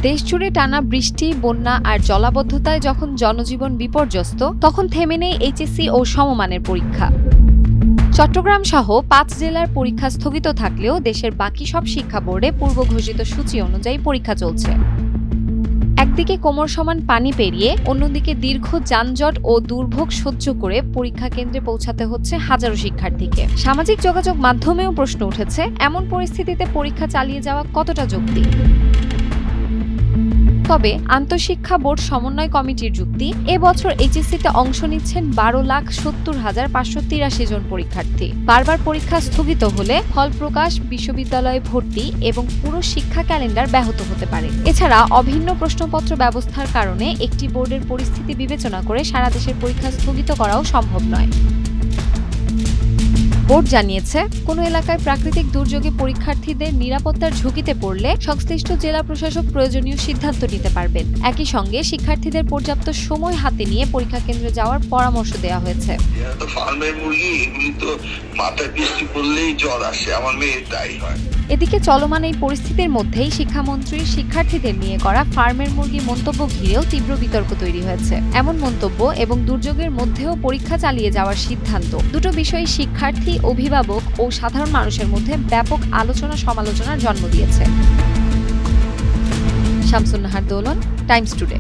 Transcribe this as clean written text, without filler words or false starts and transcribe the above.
দেশজুড়ে টানা বৃষ্টি, বন্যা আর জলাবদ্ধতায় যখন জনজীবন বিপর্যস্ত, তখন থেমে নেই এইচএসসি ও সমমানের পরীক্ষা। চট্টগ্রাম সহ ৫ জেলার পরীক্ষা স্থগিত থাকলেও দেশের বাকি সব শিক্ষা বোর্ডে পূর্ব ঘোষিত সূচি অনুযায়ী পরীক্ষা চলছে। একদিকে কোমর সমান পানি পেরিয়ে, অন্যদিকে দীর্ঘ যানজট ও দুর্ভোগ সহ্য করে পরীক্ষা কেন্দ্রে পৌঁছাতে হচ্ছে হাজারো শিক্ষার্থীকে। সামাজিক যোগাযোগ মাধ্যমেও প্রশ্ন উঠেছে, এমন পরিস্থিতিতে পরীক্ষা চালিয়ে যাওয়া কতটা যৌক্তিক। তবে আন্তঃশিক্ষা বোর্ড সমন্বয় কমিটির যুক্তি, এবছর এইচএসসিতে অংশ নিচ্ছেন ১২,৭০,৫৮৩ জন পরীক্ষার্থী। বারবার পরীক্ষা স্থগিত হলে ফল প্রকাশ, বিশ্ববিদ্যালয়ে ভর্তি এবং পুরো শিক্ষা ক্যালেন্ডার ব্যাহত হতে পারে। এছাড়া অভিন্ন প্রশ্নপত্র ব্যবস্থার কারণে একটি বোর্ডের পরিস্থিতি বিবেচনা করে সারা দেশের পরীক্ষা স্থগিত করাও সম্ভব নয়। বোর্ড জানিয়েছে, কোনো এলাকায় প্রাকৃতিক দুর্যোগে পরীক্ষার্থীদের নিরাপত্তার ঝুঁকিতে পড়লে সংশ্লিষ্ট জেলা প্রশাসক প্রয়োজনীয় সিদ্ধান্ত নিতে পারবেন। একই সঙ্গে শিক্ষার্থীদের পর্যাপ্ত সময় হাতে নিয়ে পরীক্ষা কেন্দ্রে যাওয়ার পরামর্শ দেওয়া হয়েছে। ফার্মের মুরগি, এগুলি তো মাথায় বৃষ্টি পড়লেই জ্বর আসে, আমার মেয়ের তাই হয়। এদিকে চলমান এই পরিস্থিতির মধ্যেই শিক্ষামন্ত্রীর শিক্ষার্থীদের নিয়ে করা ফার্মের মুরগি মন্তব্য ঘিরেও তীব্র বিতর্ক তৈরি হয়েছে। এমন মন্তব্য এবং দুর্যোগের মধ্যেও পরীক্ষা চালিয়ে যাওয়ার সিদ্ধান্ত, দুটো বিষয় শিক্ষার্থী, অভিভাবক ও সাধারণ মানুষের মধ্যে ব্যাপক আলোচনা সমালোচনার জন্ম দিয়েছে। শামসুন নাহার দোলন, টাইমস টুডে।